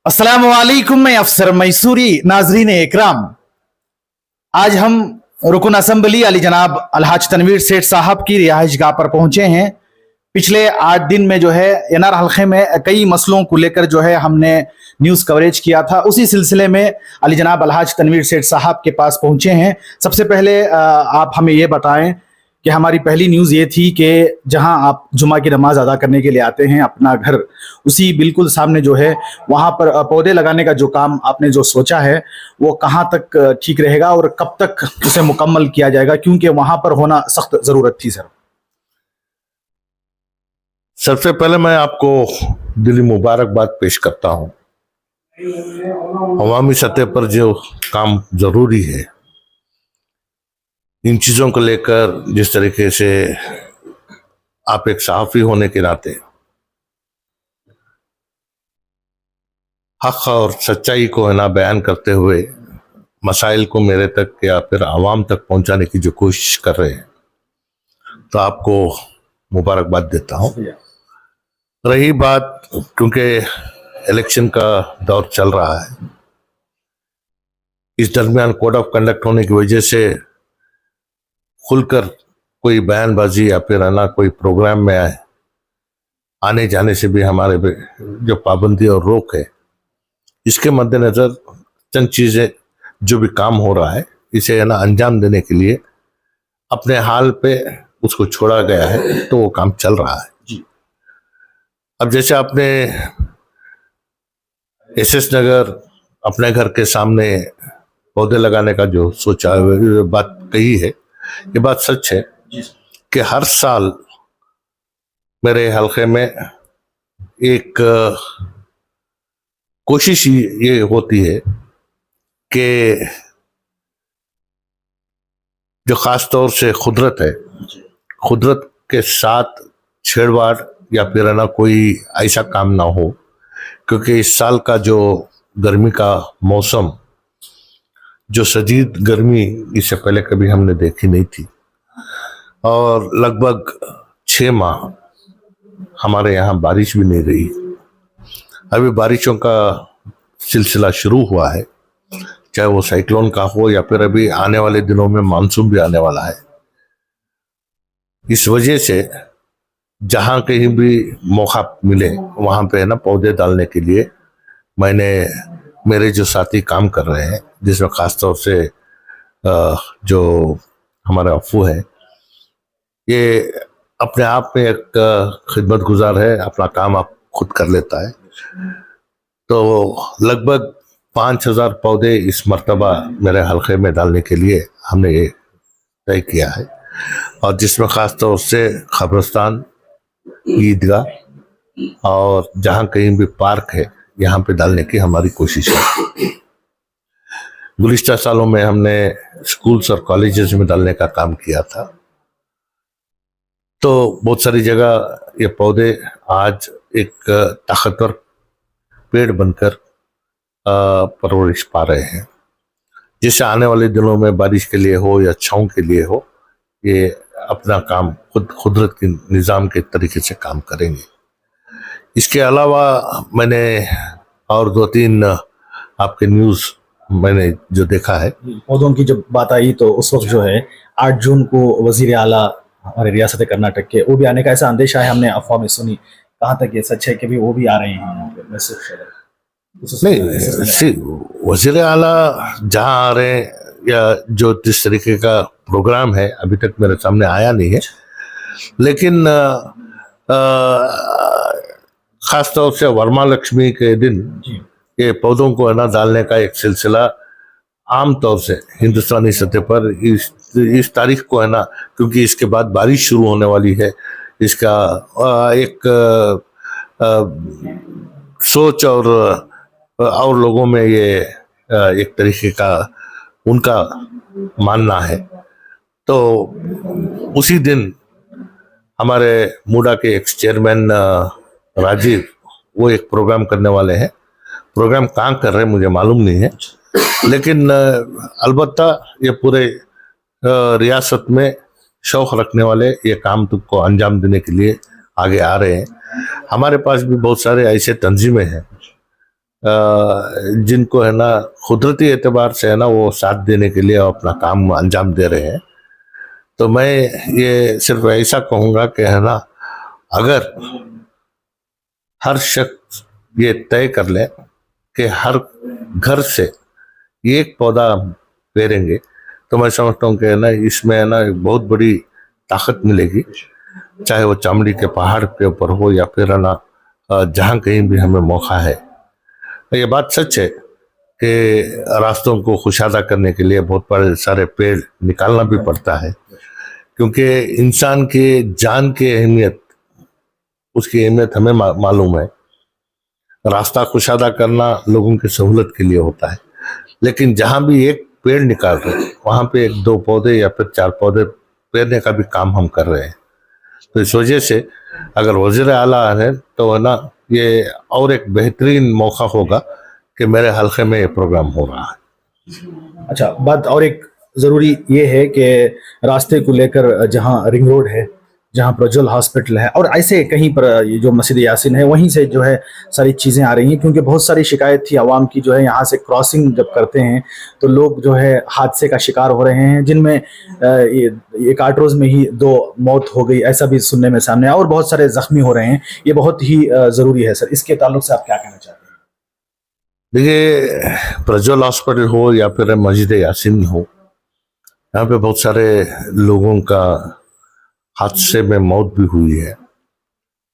अस्सलामुअलैकुम, मैं अफसर मैसूरी। नाजरीन इकराम, आज हम रुकन असम्बली अली जनाब अलहाज तनवीर सेठ साहब की रिहाइश गाह पर पहुंचे हैं। पिछले 8 दिन में जो है एनआर हल्के में कई मसलों को लेकर जो है हमने न्यूज़ कवरेज किया था। उसी सिलसिले में अली जनाब अलहाज तनवीर सेठ साहब के पास पहुंचे हैं। सबसे पहले आप हमें ये बताएं कि हमारी पहली न्यूज़ ये थी कि जहां आप जुमा की नमाज अदा करने के लिए आते हैं अपना घर, उसी बिल्कुल सामने जो है वहां पर पौधे लगाने का जो काम आपने जो सोचा है वो कहां तक ठीक रहेगा और कब तक उसे मुकम्मल किया जाएगा, क्योंकि वहां पर होना सख्त ज़रूरत थी। सर, सबसे पहले मैं आपको दिली मुबारकबाद पेश करता हूं। अवामी सतह पर जो काम जरूरी है, इन चीजों को लेकर जिस तरीके से आप एक सहाफी होने के नाते हक और सच्चाई को है ना बयान करते हुए मसाइल को मेरे तक या फिर आवाम तक पहुंचाने की जो कोशिश कर रहे हैं, तो आपको मुबारकबाद देता हूं। रही बात, क्योंकि इलेक्शन का दौर चल रहा है, इस दरमियान कोड ऑफ कंडक्ट होने की वजह से खुलकर कोई बयानबाजी या फिर ना कोई प्रोग्राम में आने जाने से भी हमारे जो पाबंदी और रोक है, इसके मद्देनजर चंद चीजें जो भी काम हो रहा है इसे है ना अंजाम देने के लिए अपने हाल पे उसको छोड़ा गया है, तो वो काम चल रहा है जी। अब जैसे आपने एसएस नगर अपने घर के सामने पौधे लगाने का जो सोचा बात कही है, ये बात सच है कि हर साल मेरे हल्के में एक कोशिश ये होती है कि जो खास तौर से खुदरत है, खुदरत के साथ छेड़छाड़ या फिर ना कोई ऐसा काम ना हो, क्योंकि इस साल का जो गर्मी का मौसम, जो शदीद गर्मी इससे पहले कभी हमने देखी नहीं थी, और लगभग 6 माह हमारे यहाँ बारिश भी नहीं रही। अभी बारिशों का सिलसिला शुरू हुआ है, चाहे वो साइक्लोन का हो या फिर अभी आने वाले दिनों में मानसून भी आने वाला है। इस वजह से जहां कहीं भी मौका मिले वहां पे है ना पौधे डालने के लिए मैंने मेरे जो साथी काम कर रहे हैं, जिसमें खासतौर से जो हमारा अफू है, ये अपने आप में एक खिदमत गुजार है, अपना काम आप खुद कर लेता है। तो लगभग 5000 पौधे इस मर्तबा मेरे हल्के में डालने के लिए हमने ये तय किया है, और जिसमें खास तौर से कब्रिस्तान, ईदगाह और जहाँ कहीं भी पार्क है यहाँ पे डालने की हमारी कोशिश है। गुज़िश्ता सालों में हमने स्कूल्स और कॉलेजेस में डालने का काम किया था, तो बहुत सारी जगह ये पौधे आज एक ताकतवर पेड़ बनकर परवरिश पा रहे हैं, जिससे आने वाले दिनों में बारिश के लिए हो या छाँव के लिए हो, ये अपना काम खुद खुदरत के निज़ाम के तरीके से काम करेंगे। इसके अलावा मैंने और 2-3 आपके न्यूज़ मैंने जो देखा है, पौधों की जब बात आई तो उस वक्त जो है 8 जून को वजीर आला हमारे रियासत कर्नाटक के वो भी आने का ऐसा अंदेशा है, हमने अफवाह में सुनी। कहाँ तक ये सच है कि भी वो भी आ रहे हैं? नहीं, वजीर आला जहाँ आ रहे हैं या जो जिस तरीके का प्रोग्राम है अभी तक मेरे सामने आया नहीं है, लेकिन खास तौर से वर्मा लक्ष्मी के दिन ये पौधों को है ना डालने का एक सिलसिला आम तौर से हिंदुस्तानी सतह पर इस तारीख को है ना, क्योंकि इसके बाद बारिश शुरू होने वाली है, इसका एक सोच और लोगों में ये एक तरीके का उनका मानना है। तो उसी दिन हमारे मूडा के एक्स चेयरमैन राजीव वो एक प्रोग्राम करने वाले हैं। प्रोग्राम कहाँ कर रहे हैं मुझे मालूम नहीं है, लेकिन अलबत्ता ये पूरे रियासत में शौक रखने वाले ये काम को अंजाम देने के लिए आगे आ रहे हैं। हमारे पास भी बहुत सारे ऐसे तंजीमें हैं जिनको है ना कुदरती एतबार से है ना वो साथ देने के लिए अपना काम अंजाम दे रहे हैं। तो मैं ये सिर्फ ऐसा कहूँगा कि है ना, अगर हर शख्स ये तय कर ले कि हर घर से एक पौधा पेरेंगे, तो मैं समझता हूँ कि है ना इसमें है ना एक बहुत बड़ी ताकत मिलेगी, चाहे वो चामड़ी के पहाड़ के ऊपर हो या फिर है ना जहाँ कहीं भी हमें मौका है। ये बात सच है कि रास्तों को कुशादा करने के लिए बहुत बड़े सारे पेड़ निकालना भी पड़ता है, क्योंकि इंसान के जान की अहमियत, उसकी अहमियत हमें मालूम है। रास्ता कुशादा करना लोगों की सहूलत के लिए होता है, लेकिन जहां भी एक पेड़ निकाल रहे हैं वहां पे एक दो पौधे या फिर चार पौधे पेरने का भी काम हम कर रहे हैं। तो इस वजह से अगर वज़ीर आला है तो है ना ये और एक बेहतरीन मौका होगा कि मेरे हल्के में ये प्रोग्राम हो रहा है। अच्छा, बात और एक ज़रूरी ये है कि रास्ते को लेकर जहाँ रिंग रोड है, जहाँ प्रज्वल हॉस्पिटल है और ऐसे कहीं पर ये जो मस्जिद यासीन है वहीं से जो है सारी चीज़ें आ रही हैं, क्योंकि बहुत सारी शिकायत थी आवाम की जो है यहाँ से क्रॉसिंग जब करते हैं तो लोग जो है हादसे का शिकार हो रहे हैं, जिनमें एक 8 रोज़ में ही 2 मौत हो गई, ऐसा भी सुनने में सामने आया और बहुत सारे जख्मी हो रहे हैं। ये बहुत ही ज़रूरी है सर, इसके ताल्लुक से आप क्या कहना चाहते हैं? देखिए, प्रज्वल हॉस्पिटल हो या फिर मस्जिद यासीन हो, यहाँ पे बहुत सारे लोगों का हादसे में मौत भी हुई है।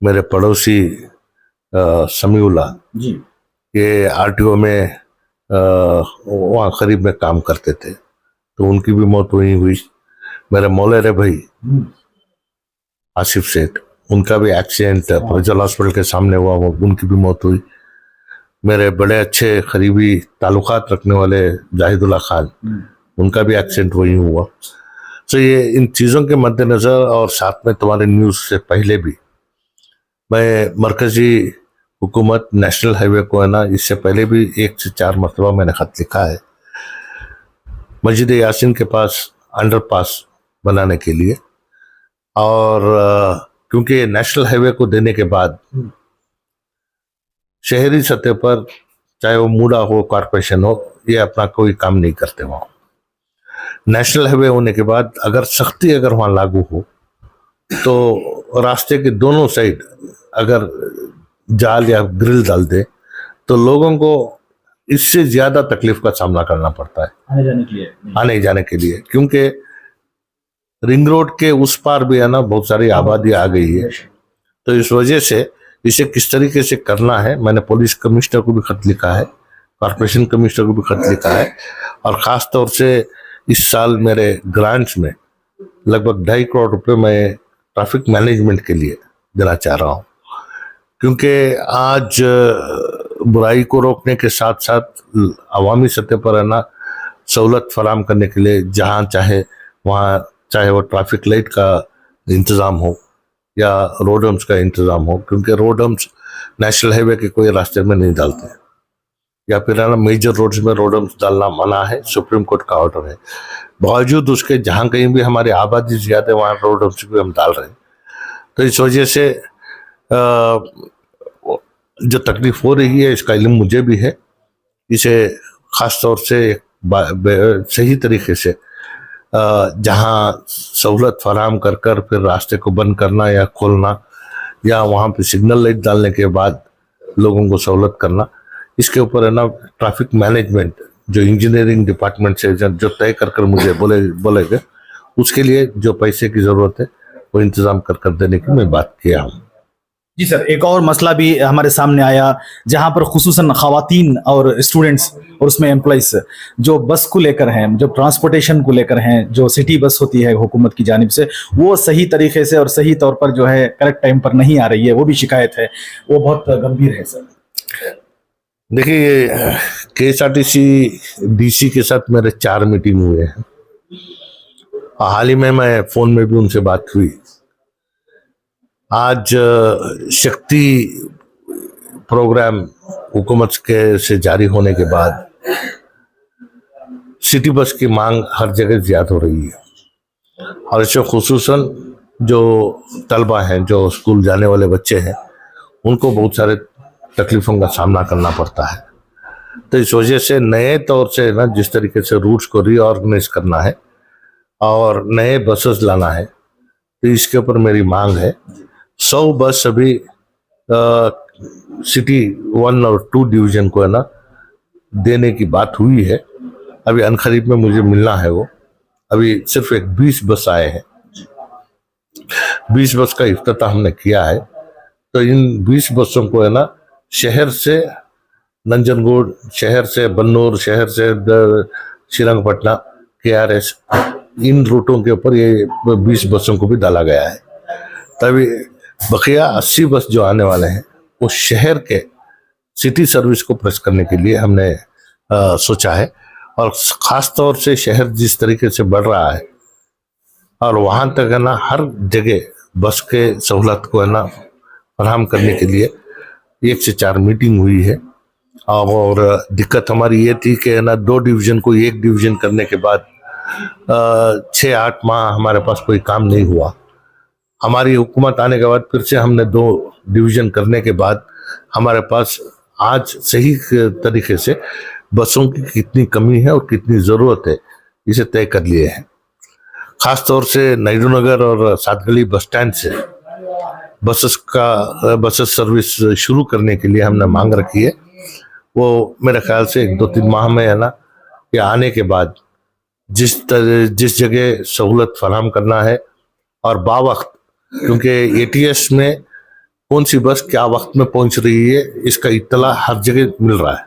मेरे पड़ोसी समीउल्लाह जी, ये आरटीओ में वहाँ करीब में काम करते थे, तो उनकी भी मौत वहीं हुई। मेरे मौलेरे भाई आसिफ सेठ, उनका भी एक्सीडेंट प्रज्वल हॉस्पिटल के सामने हुआ, उनकी भी मौत हुई। मेरे बड़े अच्छे करीबी ताल्लुकात रखने वाले जाहिदुल्लाह खान, उनका भी एक्सीडेंट वहीं हुआ। तो ये इन चीज़ों के मद्देनज़र और साथ में तुम्हारे न्यूज़ से पहले भी मैं मरकज़ी हुकूमत नेशनल हाईवे को है ना इससे पहले भी 1 से 4 मरतबा मैंने ख़त लिखा है मस्जिद यासीन के पास अंडरपास बनाने के लिए। और क्योंकि नेशनल हाईवे को देने के बाद शहरी सतह पर चाहे वो मूडा हो, कॉरपोरेशन हो, ये अपना कोई काम नहीं करते वहाँ। नेशनल हाईवे होने के बाद अगर सख्ती अगर वहाँ लागू हो तो रास्ते के दोनों साइड अगर जाल या ग्रिल डाल दे तो लोगों को इससे ज्यादा तकलीफ का सामना करना पड़ता है आने जाने के लिए, क्योंकि रिंग रोड के उस पार भी है ना बहुत सारी आबादी आ गई है। तो इस वजह से इसे किस तरीके से करना है, मैंने पुलिस कमिश्नर को भी खत लिखा है, कॉर्पोरेशन कमिश्नर को भी खत लिखा है, और ख़ास तौर से इस साल मेरे ग्रांट्स में लगभग 2.5 करोड़ रुपए मैं ट्रैफिक मैनेजमेंट के लिए देना चाह रहा हूँ, क्योंकि आज बुराई को रोकने के साथ साथ अवामी सतह पर है ना सहूलत फराम करने के लिए जहाँ चाहे वहाँ, चाहे वो ट्रैफिक लाइट का इंतज़ाम हो या रोड हम्स का इंतज़ाम हो, क्योंकि रोड हम्स नेशनल हाईवे के कोई रास्ते में नहीं डालते हैं, या फिर है ना मेजर रोड्स में रोड हम्स डालना मना है, सुप्रीम कोर्ट का ऑर्डर है। बावजूद उसके जहाँ कहीं भी हमारी आबादी ज़्यादा है वहाँ रोड हम्स भी हम डाल रहे हैं। तो इस वजह से जो तकलीफ हो रही है इसका इल्म मुझे भी है। इसे ख़ास तौर से सही तरीके से जहाँ सहूलत फराम कर कर फिर रास्ते को बंद करना या खोलना, या वहाँ पे सिग्नल लाइट डालने के बाद लोगों को सहूलत करना, इसके ऊपर है ना ट्रैफिक मैनेजमेंट जो इंजीनियरिंग डिपार्टमेंट से जो तय कर कर मुझे बोलेगे उसके लिए जो पैसे की ज़रूरत है वो इंतज़ाम कर देने की मैं बात किया हूँ। जी सर, एक और मसला भी हमारे सामने आया जहां पर खुसूसन खवातीन और स्टूडेंट्स और उसमें एम्प्लॉइज जो बस को लेकर हैं, जो ट्रांसपोर्टेशन को लेकर हैं, जो सिटी बस होती है हुकूमत की जानिब से, वो सही तरीके से और सही तौर पर जो है करेक्ट टाइम पर नहीं आ रही है, वो भी शिकायत है, वो बहुत गंभीर है सर। देखिए, KSRTC DC के साथ मेरे 4 मीटिंग हुए हैं, हाल ही में मैं फ़ोन में भी उनसे बात हुई। आज शक्ति प्रोग्राम हुकूमत के से जारी होने के बाद सिटी बस की मांग हर जगह ज़्यादा हो रही है, और इसमें खुसूसन जो तलबा हैं, जो स्कूल जाने वाले बच्चे हैं, उनको बहुत सारे तकलीफ़ों का सामना करना पड़ता है। तो इस वजह से नए तौर से ना जिस तरीके से रूट्स को रीऑर्गेनाइज करना है और नए बसेस लाना है, तो इसके ऊपर मेरी मांग है। 100 बस अभी सिटी 1 और 2 डिवीजन को है ना देने की बात हुई है। अभी अनखरीद में मुझे मिलना है वो। अभी सिर्फ एक 20 बस आए हैं। 20 बस का इफ्तिताह हमने किया है। तो इन 20 बसों को है ना शहर से नंजनगुड़, शहर से बन्नूर, शहर से श्रीरंगपटना, KRS, इन रूटों के ऊपर ये 20 बसों को भी डाला गया है। तभी बकिया 80 बस जो आने वाले हैं वो शहर के सिटी सर्विस को प्रेस करने के लिए हमने सोचा है। और ख़ास तौर से शहर जिस तरीके से बढ़ रहा है और वहाँ तक है ना हर जगह बस के सहूलत को है ना फराहम करने के लिए 1 से 4 मीटिंग हुई है। और दिक्कत हमारी ये थी कि है ना 2 डिवीज़न को 1 डिवीज़न करने के बाद 6-8 माह हमारे पास कोई काम नहीं हुआ। हमारी हुकूमत आने के बाद फिर से हमने 2 डिवीज़न करने के बाद हमारे पास आज सही तरीके से बसों की कितनी कमी है और कितनी ज़रूरत है इसे तय कर लिए हैं। ख़ास तौर से नायडू नगर और सातगली बस स्टैंड से बसेस सर्विस शुरू करने के लिए हमने मांग रखी है। वो मेरे ख्याल से 1-2-3 माह में है ना ये आने के बाद जिस जगह सहूलत फराहम करना है और बावक्त, क्योंकि ATS में कौन सी बस क्या वक्त में पहुंच रही है इसका इत्तला हर जगह मिल रहा है,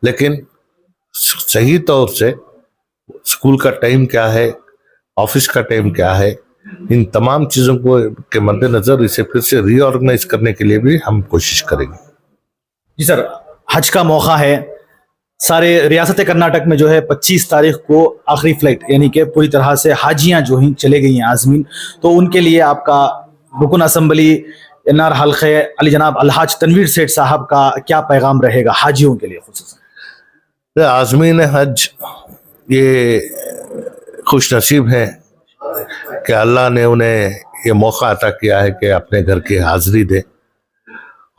लेकिन सही तौर से स्कूल का टाइम क्या है, ऑफिस का टाइम क्या है, इन तमाम चीज़ों को के मद्देनजर इसे फिर से रीऑर्गेनाइज करने के लिए भी हम कोशिश करेंगे। जी सर, हज का मौका है। सारे रियासत कर्नाटक में जो है 25 तारीख को आखिरी फ्लाइट यानी कि पूरी तरह से हाजियां जो ही चले गई हैं आजमीन, तो उनके लिए आपका रुकन असम्बली NR हल्के अली जनाब अलहाज तनवीर सेठ साहब का क्या पैगाम रहेगा हाजियों के लिए खुसूसन? आजमीन हज ये खुश नसीब हैं कि अल्लाह ने उन्हें ये मौका अता किया है कि अपने घर की हाजिरी दे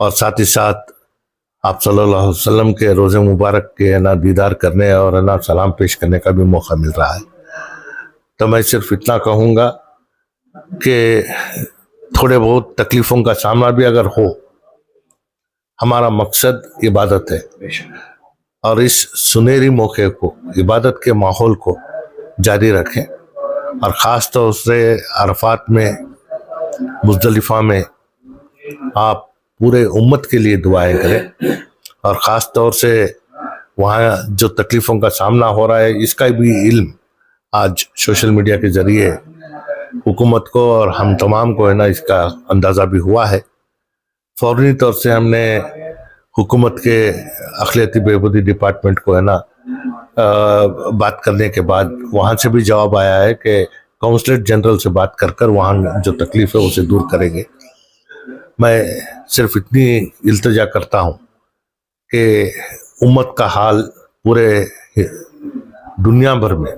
और साथ ही साथ आप सल्लल्लाहु अलैहि वसल्लम के रोज़े मुबारक के ना दीदार करने और ना सलाम पेश करने का भी मौका मिल रहा है। तो मैं सिर्फ इतना कहूँगा कि थोड़े बहुत तकलीफ़ों का सामना भी अगर हो, हमारा मकसद इबादत है और इस सुनहरी मौके को, इबादत के माहौल को जारी रखें। और ख़ास तौर से अरफात में, मुज़दलिफ़ा में आप पूरे उम्मत के लिए दुआएं करें और ख़ास तौर से वहाँ जो तकलीफ़ों का सामना हो रहा है इसका भी इल्म आज सोशल मीडिया के ज़रिए हुकूमत को और हम तमाम को है ना इसका अंदाज़ा भी हुआ है। फ़ौरी तौर से हमने हुकूमत के अखिलती बहबूदी डिपार्टमेंट को है ना बात करने के बाद वहाँ से भी जवाब आया है कि काउंसलेट जनरल से बात कर वहाँ जो तकलीफ़ है उसे दूर करेंगे। मैं सिर्फ इतनी इल्तिजा करता हूँ कि उम्मत का हाल पूरे दुनिया भर में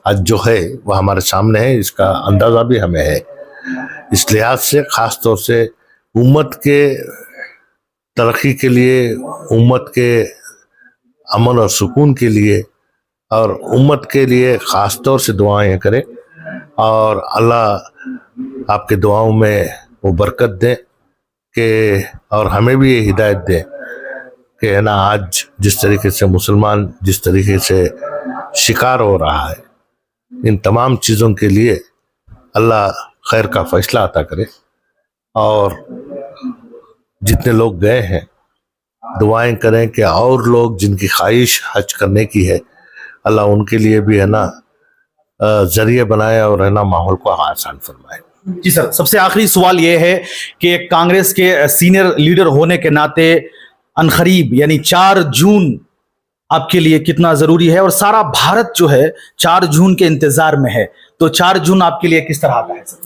आज जो है वह हमारे सामने है, इसका अंदाज़ा भी हमें है। इस लिहाज से ख़ास तौर से उम्मत के तरक्की के लिए, उम्मत के अमन और सुकून के लिए और उम्मत के लिए ख़ास तौर से दुआएं करें और अल्लाह आपके दुआओं में वो बरकत दे कि और हमें भी ये हिदायत दे कि है ना आज जिस तरीके से मुसलमान जिस तरीके से शिकार हो रहा है, इन तमाम चीज़ों के लिए अल्लाह खैर का फैसला अता करे। और जितने लोग गए हैं दुआएं करें कि और लोग जिनकी ख्वाहिश हज करने की है अल्लाह उनके लिए भी है ना जरिए बनाए और है ना माहौल को आसान फरमाए। जी सर, सबसे आखिरी सवाल ये है कि कांग्रेस के सीनियर लीडर होने के नाते अनखरीब यानी 4 जून आपके लिए कितना जरूरी है और सारा भारत जो है 4 जून के इंतजार में है, तो 4 जून आपके लिए किस तरह का है सर?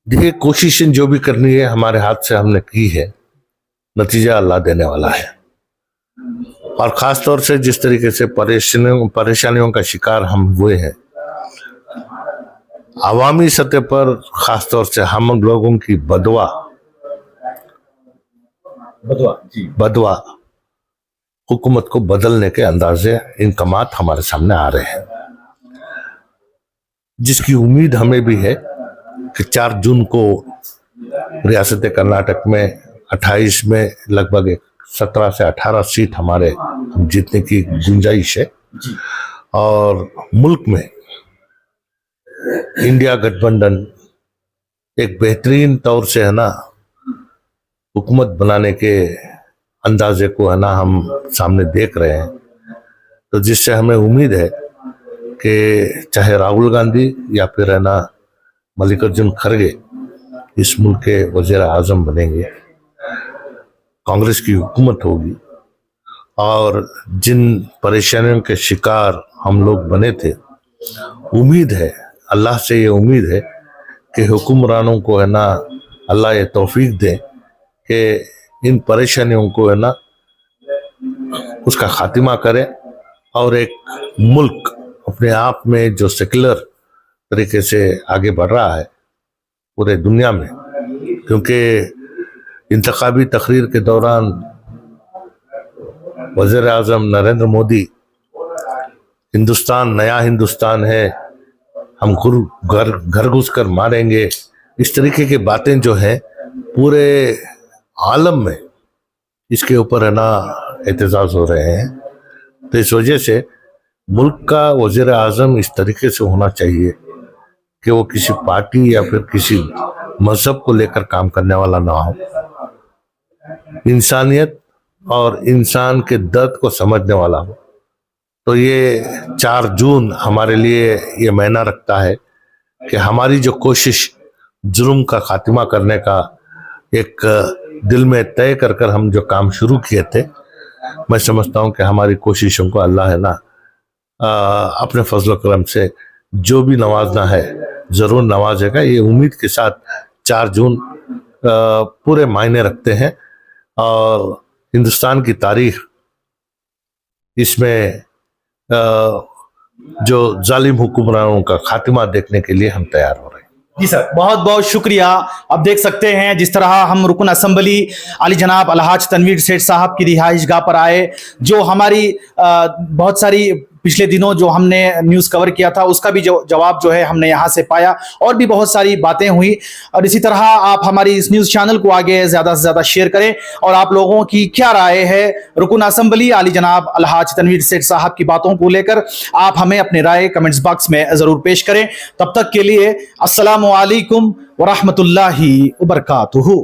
देखिए, कोशिश जो भी करनी है हमारे हाथ से हमने की है, नतीजा अल्लाह देने वाला है। और ख़ास तौर से जिस तरीके से परेशानियों का शिकार हम हुए हैं, अवामी सतह पर ख़ास तौर से हम लोगों की बदवा हुकूमत को बदलने के अंदाजे इनकमात हमारे सामने आ रहे हैं, जिसकी उम्मीद हमें भी है कि 4 जून को रियासत कर्नाटक में 28 में लगभग 17 से 18 सीट हमारे जीतने की गुंजाइश है। और मुल्क में इंडिया गठबंधन एक बेहतरीन तौर से है ना हुकूमत बनाने के अंदाजे को है ना हम सामने देख रहे हैं, तो जिससे हमें उम्मीद है कि चाहे राहुल गांधी या फिर है ना मल्लिकार्जुन खड़गे इस मुल्क के वजीर आजम बनेंगे, कांग्रेस की हुकूमत होगी। और जिन परेशानियों के शिकार हम लोग बने थे, उम्मीद है, अल्लाह से ये उम्मीद है कि हुक्मरानों को है ना अल्लाह ये तौफीक दे कि इन परेशानियों को है ना उसका खात्मा करे और एक मुल्क अपने आप में जो सेकुलर तरीके से आगे बढ़ रहा है पूरे दुनिया में, क्योंकि इंतखाबी तकरीर के दौरान वज़ीर आज़म नरेंद्र मोदी हिंदुस्तान नया हिंदुस्तान है, हम घर घुस कर मारेंगे, इस तरीके की बातें जो है पूरे आलम में इसके ऊपर है ना एहतजाज हो रहे हैं। तो इस वजह से मुल्क का वज़ीर आज़म इस तरीके से होना चाहिए कि वो किसी पार्टी या फिर किसी मजहब को लेकर काम करने वाला ना हो, इंसानियत और इंसान के दर्द को समझने वाला हो। तो ये 4 जून हमारे लिए ये मायना रखता है कि हमारी जो कोशिश जुर्म का खात्मा करने का एक दिल में तय कर हम जो काम शुरू किए थे, मैं समझता हूँ कि हमारी कोशिशों को अल्लाह है ना अपने फजल करम से जो भी नवाजना है ज़रूर नवाजेगा। ये उम्मीद के साथ 4 जून पूरे मायने रखते हैं और हिंदुस्तान की तारीख इसमें जो जालिम हुक्मरानों का खात्मा देखने के लिए हम तैयार हो रहे हैं। जी सर, बहुत बहुत शुक्रिया। अब देख सकते हैं जिस तरह हम रुकन असेंबली आली जनाब अलहाज तनवीर सेठ साहब की रिहाइशगाह पर आए, जो हमारी बहुत सारी पिछले दिनों जो हमने न्यूज़ कवर किया था उसका भी जवाब जो है हमने यहाँ से पाया, और भी बहुत सारी बातें हुई। और इसी तरह आप हमारी इस न्यूज़ चैनल को आगे ज़्यादा से ज़्यादा शेयर करें और आप लोगों की क्या राय है रुकन असेंबली आली जनाब अलहाज तनवीर सेठ साहब की बातों को लेकर, आप हमें अपनी राय कमेंट्स बॉक्स में ज़रूर पेश करें। तब तक के लिए अस्सलामु अलैकुम व रहमतुल्लाहि व बरकातुहू।